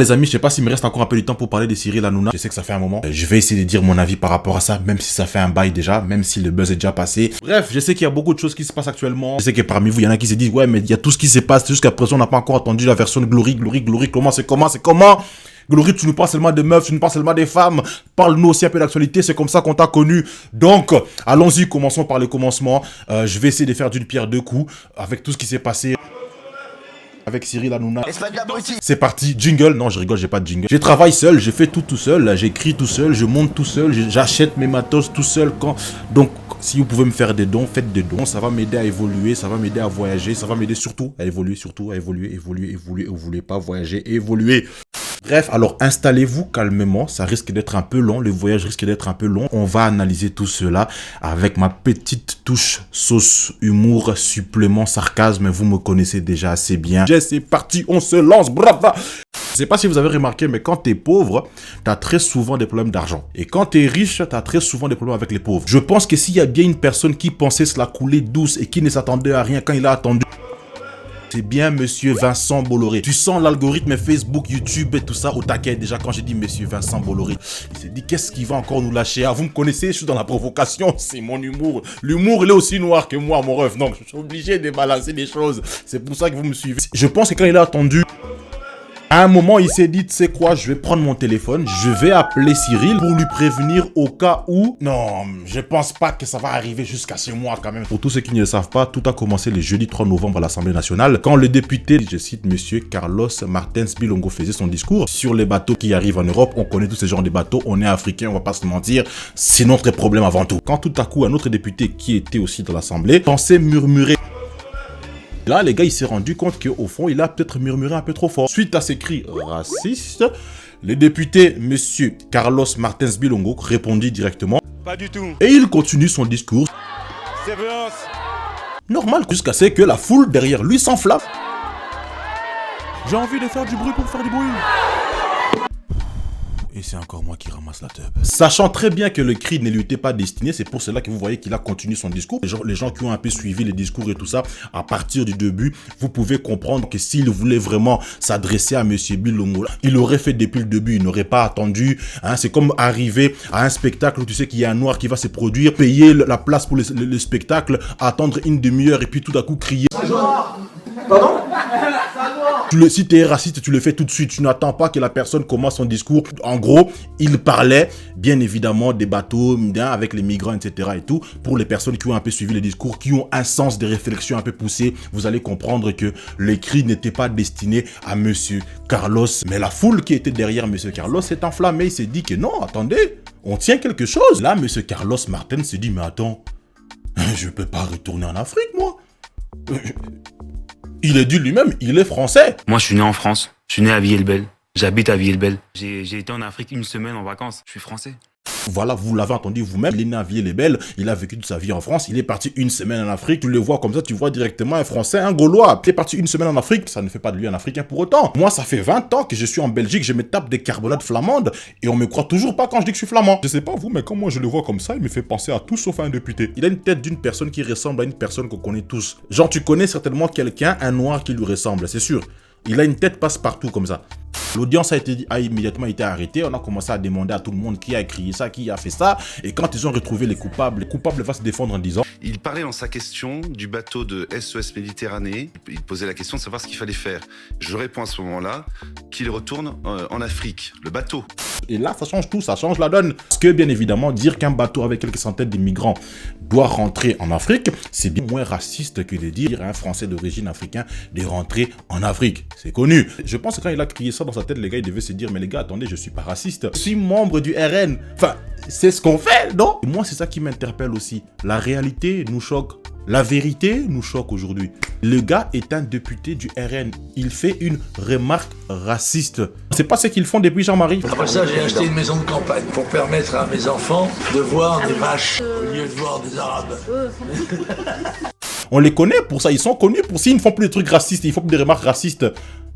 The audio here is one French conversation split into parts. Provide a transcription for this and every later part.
Les amis, je sais pas s'il me reste encore un peu de temps pour parler de Cyril Hanouna. Je sais que ça fait un moment. Je vais essayer de dire mon avis par rapport à ça, même si ça fait un bail déjà, même si le buzz est déjà passé. Bref, je sais qu'il y a beaucoup de choses qui se passent actuellement. Je sais que parmi vous, il y en a qui se disent, ouais, mais il y a tout ce qui se passe. Jusqu'à présent, on n'a pas encore entendu la version de Glory. Comment c'est comment? Glory, tu nous parles seulement de meufs, tu nous parles seulement des femmes. Parle-nous aussi un peu d'actualité, c'est comme ça qu'on t'a connu. Donc, allons-y, commençons par le commencement. Je vais essayer de faire d'une pierre deux coups avec tout ce qui s'est passé avec Cyril Hanouna. C'est parti, jingle. Non, je rigole, j'ai pas de jingle. Je travaille seul, je fais tout seul, j'écris tout seul, je monte tout seul, j'achète mes matos tout seul. Donc, si vous pouvez me faire des dons, faites des dons. Ça va m'aider à évoluer, ça va m'aider à voyager, ça va m'aider surtout à évoluer, Vous voulez pas voyager, évoluer. Bref, alors installez-vous calmement, ça risque d'être un peu long, le voyage risque d'être un peu long. On va analyser tout cela avec ma petite touche sauce, humour, supplément, sarcasme. Vous me connaissez déjà assez bien. C'est parti, on se lance, brava. Je sais pas si vous avez remarqué, mais quand t'es pauvre, t'as très souvent des problèmes d'argent. Et quand t'es riche, t'as très souvent des problèmes avec les pauvres. Je pense que s'il y a bien une personne qui pensait se la couler douce et qui ne s'attendait à rien quand il a attendu, c'est bien monsieur Vincent Bolloré. Tu sens l'algorithme Facebook, YouTube et tout ça au taquet. Déjà quand j'ai dit monsieur Vincent Bolloré, il s'est dit qu'est-ce qu'il va encore nous lâcher? Ah, vous me connaissez, je suis dans la provocation, c'est mon humour. L'humour, il est aussi noir que moi, mon ref. Donc je suis obligé de balancer des choses. C'est pour ça que vous me suivez. Je pense que quand il a attendu, à un moment, il s'est dit, tu sais quoi, je vais prendre mon téléphone, je vais appeler Cyril pour lui prévenir au cas où... Non, je pense pas que ça va arriver jusqu'à chez moi quand même. Pour tous ceux qui ne le savent pas, tout a commencé le jeudi 3 novembre à l'Assemblée nationale, quand le député, je cite monsieur Carlos Martins Bilongo, faisait son discours sur les bateaux qui arrivent en Europe. On connaît tous ces genres de bateaux, on est africains, on va pas se mentir, c'est notre problème avant tout. Quand tout à coup, un autre député qui était aussi dans l'Assemblée pensait murmurer. Là, les gars, il s'est rendu compte qu'au fond, il a peut-être murmuré un peu trop fort. Suite à ces cris racistes, le député, monsieur Carlos Martins Bilongo, répondit directement. Pas du tout. Et il continue son discours. C'est violence. Normal, jusqu'à ce que la foule derrière lui s'enflamme. J'ai envie de faire du bruit pour faire du bruit. Et c'est encore moi qui ramasse la teub. Sachant très bien que le cri ne lui était pas destiné, c'est pour cela que vous voyez qu'il a continué son discours. Les gens qui ont un peu suivi les discours et tout ça, à partir du début, vous pouvez comprendre que s'il voulait vraiment s'adresser à monsieur Bilongo, il aurait fait depuis le début, il n'aurait pas attendu. Hein, c'est comme arriver à un spectacle où tu sais qu'il y a un noir qui va se produire, payer la place pour le spectacle, attendre une demi-heure et puis tout à coup crier. Pardon? Si tu es raciste, tu le fais tout de suite. Tu n'attends pas que la personne commence son discours. En gros, il parlait bien évidemment des bateaux avec les migrants, etc. et tout. Pour les personnes qui ont un peu suivi le discours, qui ont un sens de réflexion un peu poussé, vous allez comprendre que les cris n'étaient pas destinés à monsieur Carlos. Mais la foule qui était derrière monsieur Carlos s'est enflammée. Il s'est dit que non, attendez, on tient quelque chose. Là, monsieur Carlos Martin s'est dit, mais attends, je peux pas retourner en Afrique, moi. Il est dit lui-même, il est français. Moi, je suis né en France. Je suis né à Villers-le-Bel. J'habite à Villers-le-Bel. J'ai été en Afrique une semaine en vacances. Je suis français. Voilà, vous l'avez entendu vous-même. Il est né à Villers-le-Bel. Il a vécu toute sa vie en France. Il est parti une semaine en Afrique. Tu le vois comme ça, tu vois directement un Français, un Gaulois. Tu es parti une semaine en Afrique. Ça ne fait pas de lui un Africain pour autant. Moi, ça fait 20 ans que je suis en Belgique. Je me tape des carbonades flamandes. Et on me croit toujours pas quand je dis que je suis flamand. Je sais pas vous, mais quand moi je le vois comme ça, il me fait penser à tout sauf à un député. Il a une tête d'une personne qui ressemble à une personne qu'on connaît tous. Genre, tu connais certainement quelqu'un, un noir qui lui ressemble, c'est sûr. Il a une tête passe-partout comme ça. L'audience a immédiatement été arrêtée. On a commencé à demander à tout le monde qui a écrit ça, qui a fait ça. Et quand ils ont retrouvé les coupables va se défendre en disant... Il parlait dans sa question du bateau de SOS Méditerranée. Il posait la question de savoir ce qu'il fallait faire. Je réponds à ce moment-là qu'il retourne en Afrique, le bateau. Et là, ça change tout, ça change la donne. Parce que, bien évidemment, dire qu'un bateau avec quelques centaines de migrants doit rentrer en Afrique, c'est bien moins raciste que de dire à un Français d'origine africaine de rentrer en Afrique. C'est connu. Je pense que quand il a crié ça dans sa tête, les gars, ils devaient se dire, mais les gars, attendez, je suis pas raciste. Je suis membre du RN. Enfin, c'est ce qu'on fait, non? Et moi, c'est ça qui m'interpelle aussi. La réalité nous choque. La vérité nous choque aujourd'hui. Le gars est un député du RN. Il fait une remarque raciste. C'est pas ce qu'ils font depuis Jean-Marie. Après ça, j'ai acheté une maison de campagne pour permettre à mes enfants de voir des vaches au lieu de voir des arabes. On les connaît pour ça. Ils sont connus pour s'ils ne font plus des trucs racistes, ils font plus des remarques racistes.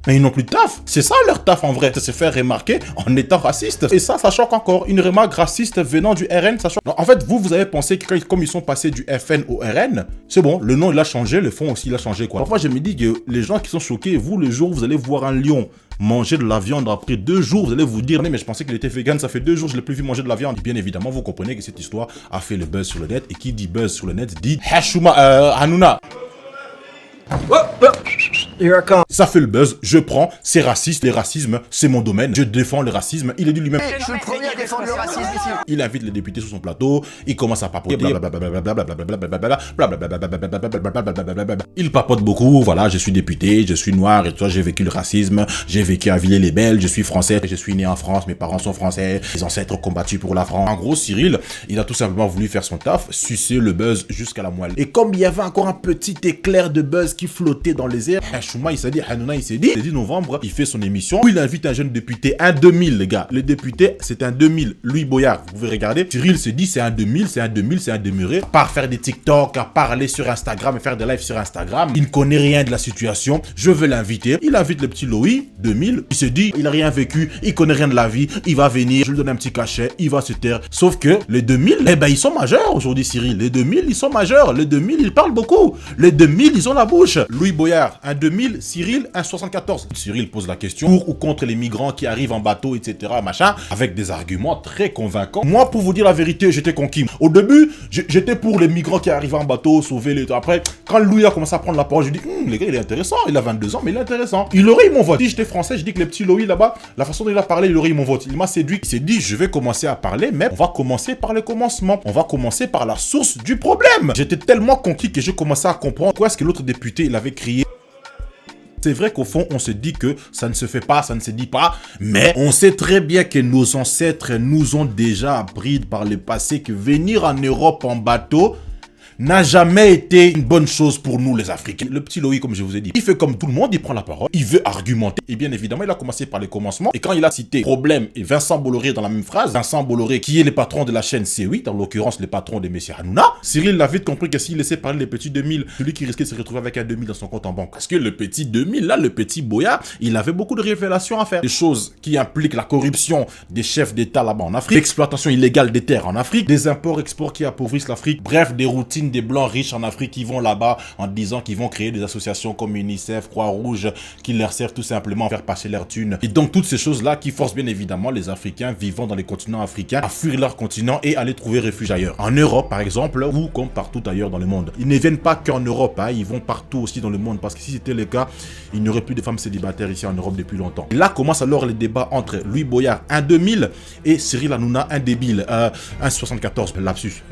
Mais ils n'ont plus de taf. C'est ça leur taf en vrai. C'est se faire remarquer en étant raciste. Et ça choque encore. Une remarque raciste venant du RN, ça choque. Non, en fait, vous avez pensé que comme ils sont passés du FN au RN, c'est bon, le nom il a changé, le fond aussi il a changé quoi. Parfois je me dis que les gens qui sont choqués, vous le jour où vous allez voir un lion manger de la viande après 2 jours, vous allez vous dire mais je pensais qu'il était vegan, ça fait 2 jours je l'ai plus vu manger de la viande. Et bien évidemment vous comprenez que cette histoire a fait le buzz sur le net, et qui dit buzz sur le net dit Hashuma Hanouna. Ça fait le buzz, je prends, c'est raciste, les racismes, c'est mon domaine, je défends le racisme, il est dit lui-même. Je suis le premier à défendre le racisme ici. Il invite les députés sur son plateau, il commence à papoter, il papote beaucoup, voilà, je suis député, je suis noir, et toi j'ai vécu le racisme, j'ai vécu à Villers-les-Belles, je suis français, je suis né en France, mes parents sont français, mes ancêtres ont combattu pour la France. En gros, Cyril, il a tout simplement voulu faire son taf, sucer le buzz jusqu'à la moelle. Et comme il y avait encore un petit éclair de buzz qui flottait dans les airs, Hashuma, il s'est dit, Hanouna, il s'est dit novembre, il fait son émission où il invite un jeune député, un 2000, les gars. Le député, c'est un 2000. Louis Boyard, vous pouvez regarder. Cyril se dit, c'est un 2000, c'est un 2000, c'est un demeuré. Par faire des TikTok, à parler sur Instagram et faire des lives sur Instagram. Il ne connaît rien de la situation. Je veux l'inviter. Il invite le petit Louis, 2000. Il se dit, il n'a rien vécu, il connaît rien de la vie. Il va venir, je lui donne un petit cachet, il va se taire. Sauf que les 2000, eh ben, ils sont majeurs aujourd'hui, Cyril. Les 2000, ils sont majeurs. Les 2000, ils parlent beaucoup. Les 2000, ils ont la bouche. Louis Boyard, un 2000, Cyril, un 74. Cyril pose la question pour ou contre les migrants qui arrivent en bateau, etc. machin, avec des arguments très convaincants. Moi, pour vous dire la vérité, j'étais conquis. Au début, j'étais pour les migrants qui arrivaient en bateau, sauver les... Après, quand Louis a commencé à prendre la parole, je dis, les gars, il est intéressant. Il a 22 ans, mais il est intéressant. Il aurait eu mon vote. Si j'étais français, je dis que les petits Louis là-bas, la façon dont il a parlé, il aurait eu mon vote. Il m'a séduit. Il s'est dit, je vais commencer à parler, mais on va commencer par le commencement. On va commencer par la source du problème. J'étais tellement conquis que j'ai commencé à comprendre pourquoi est-ce que l'autre député, il avait crié. C'est vrai qu'au fond, on se dit que ça ne se fait pas, ça ne se dit pas, mais on sait très bien que nos ancêtres nous ont déjà appris par le passé que venir en Europe en bateau n'a jamais été une bonne chose pour nous les Africains. Le petit Loïc, comme je vous ai dit, il fait comme tout le monde, il prend la parole, il veut argumenter. Et bien évidemment, il a commencé par les commencements. Et quand il a cité Problème et Vincent Bolloré dans la même phrase, Vincent Bolloré qui est le patron de la chaîne C8, en l'occurrence le patron de Messieurs Hanouna, Cyril l'a vite compris que s'il laissait parler les petits 2000, celui qui risquait de se retrouver avec un 2000 dans son compte en banque. Parce que le petit 2000, là, le petit Boya, il avait beaucoup de révélations à faire. Des choses qui impliquent la corruption des chefs d'État là-bas en Afrique, l'exploitation illégale des terres en Afrique, des imports-exports qui appauvrissent l'Afrique, bref, des routines des blancs riches en Afrique qui vont là-bas en disant qu'ils vont créer des associations comme UNICEF, Croix-Rouge, qui leur servent tout simplement à faire passer leur thune. Et donc toutes ces choses-là qui forcent bien évidemment les Africains vivant dans les continents africains à fuir leur continent et aller trouver refuge ailleurs. En Europe par exemple, ou comme partout ailleurs dans le monde. Ils ne viennent pas qu'en Europe, hein, ils vont partout aussi dans le monde, parce que si c'était le cas, il n'y aurait plus de femmes célibataires ici en Europe depuis longtemps. Et là commence alors les débats entre Louis Boyard, un 2000, et Cyril Hanouna, un débile, un 74, lapsus.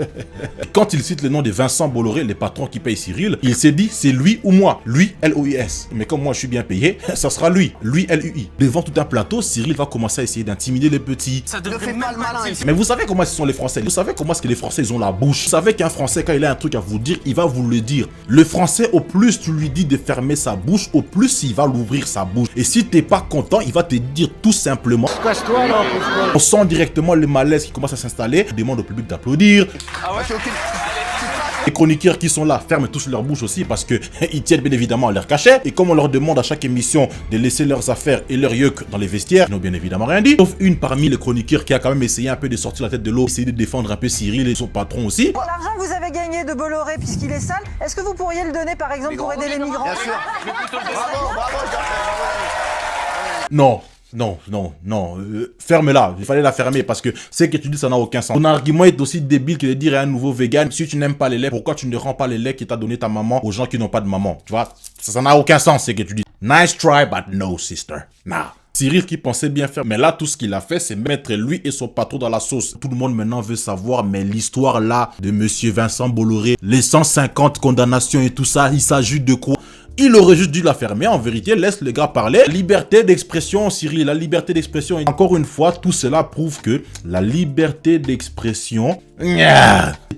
Quand il cite le nom de Vincent Bolloré, les patrons qui payent Cyril, il s'est dit c'est lui ou moi, lui L-O-I-S. Mais comme moi je suis bien payé, ça sera lui L-U-I. Devant tout un plateau, Cyril va commencer à essayer d'intimider les petits. Ça ne fait pas le malin ici. Mais vous savez comment ce sont les Français. Vous savez comment est-ce que les Français ils ont la bouche. Vous savez qu'un Français quand il a un truc à vous dire, il va vous le dire. Le Français, au plus tu lui dis de fermer sa bouche, au plus il va l'ouvrir sa bouche. Et si t'es pas content, il va te dire tout simplement. Casse-toi là, On sent directement le malaise qui commence à s'installer. On demande au public d'applaudir. Ah ouais, c'est ok. Les chroniqueurs qui sont là ferment tous leur bouche aussi parce que ils tiennent bien évidemment à leur cachet. Et comme on leur demande à chaque émission de laisser leurs affaires et leurs yeux dans les vestiaires, ils n'ont bien évidemment rien dit. Sauf une parmi les chroniqueurs qui a quand même essayé un peu de sortir la tête de l'eau, essayer de défendre un peu Cyril et son patron aussi. L'argent que vous avez gagné de Bolloré puisqu'il est sale, est-ce que vous pourriez le donner par exemple pour aider les migrants? Bien sûr. Bravo, bravo. Non, ferme-la, il fallait la fermer parce que ce que tu dis ça n'a aucun sens. Ton argument est aussi débile que de dire à un nouveau vegan, si tu n'aimes pas les laits, pourquoi tu ne rends pas les laits que t'a donné ta maman aux gens qui n'ont pas de maman? Tu vois, ça n'a aucun sens ce que tu dis. Nice try, but no sister. Nah. Cyril qui pensait bien faire, mais là tout ce qu'il a fait c'est mettre lui et son patron dans la sauce. Tout le monde maintenant veut savoir, mais l'histoire là de monsieur Vincent Bolloré, les 150 condamnations et tout ça, il s'agit de quoi? Il aurait juste dû la fermer, en vérité, laisse le gars parler. Liberté d'expression, Cyril, la liberté d'expression. Et encore une fois, tout cela prouve que la liberté d'expression...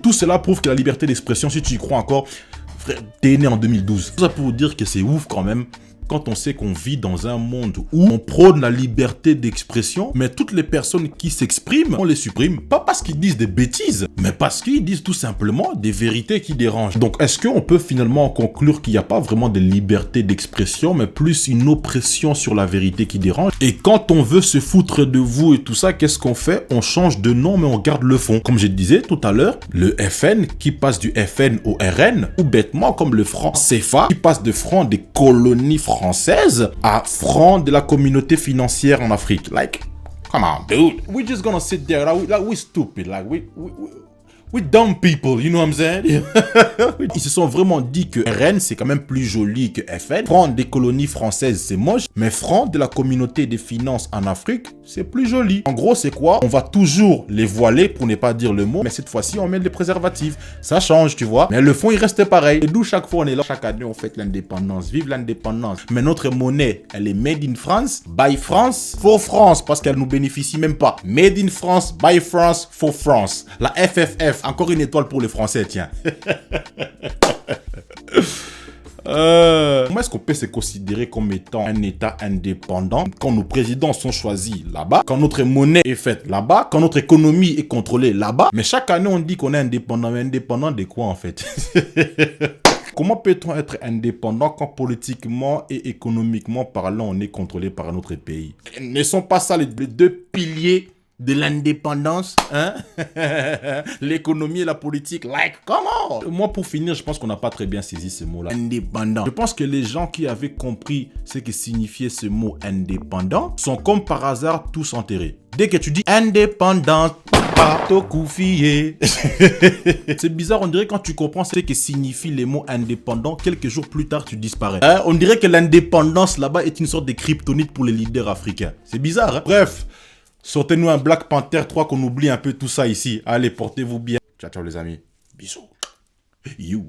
Tout cela prouve que la liberté d'expression, si tu y crois encore, frère, t'es né en 2012. Tout ça pour vous dire que c'est ouf quand même quand on sait qu'on vit dans un monde où on prône la liberté d'expression, mais toutes les personnes qui s'expriment, on les supprime, pas parce qu'ils disent des bêtises, mais parce qu'ils disent tout simplement des vérités qui dérangent. Donc, est-ce qu'on peut finalement conclure qu'il n'y a pas vraiment de liberté d'expression, mais plus une oppression sur la vérité qui dérange? Et quand on veut se foutre de vous et tout ça, qu'est-ce qu'on fait? On change de nom, mais on garde le fond. Comme je disais tout à l'heure, le FN qui passe du FN au RN, ou bêtement comme le franc CFA qui passe de franc des colonies françaises à franc de la communauté financière en Afrique. Like, come on, dude. We're just gonna sit there, like we're stupid, like we dumb people, you know what I'm saying? Ils se sont vraiment dit que RN c'est quand même plus joli que FN. Franc des colonies françaises c'est moche, mais franc de la communauté des finances en Afrique c'est plus joli. En gros c'est quoi? On va toujours les voiler pour ne pas dire le mot, mais cette fois-ci on met des préservatifs. Ça change, tu vois. Mais le fond il reste pareil. Et d'où chaque fois on est là, chaque année on fête l'indépendance. Vive l'indépendance. Mais notre monnaie elle est made in France, by France, for France, parce qu'elle nous bénéficie même pas. Made in France, by France, for France. La FFF. Encore une étoile pour les Français, tiens. Comment est-ce qu'on peut se considérer comme étant un État indépendant quand nos présidents sont choisis là-bas, quand notre monnaie est faite là-bas, quand notre économie est contrôlée là-bas, mais chaque année on dit qu'on est indépendant, mais indépendant de quoi en fait? Comment peut-on être indépendant quand politiquement et économiquement parlant on est contrôlé par un autre pays? Ne sont pas ça les deux piliers de l'indépendance, hein? L'économie et la politique, like, comment? Moi, pour finir, je pense qu'on n'a pas très bien saisi ce mot-là. Indépendant. Je pense que les gens qui avaient compris ce que signifiait ce mot indépendant sont comme par hasard tous enterrés. Dès que tu dis indépendant, c'est bizarre, on dirait quand tu comprends ce que signifie les mots indépendants, quelques jours plus tard tu disparais. Hein? On dirait que l'indépendance là-bas est une sorte de kryptonite pour les leaders africains. C'est bizarre, hein? Bref. Sortez-nous un Black Panther 3 qu'on oublie un peu tout ça ici. Allez, portez-vous bien. Ciao, ciao les amis. Bisous. You.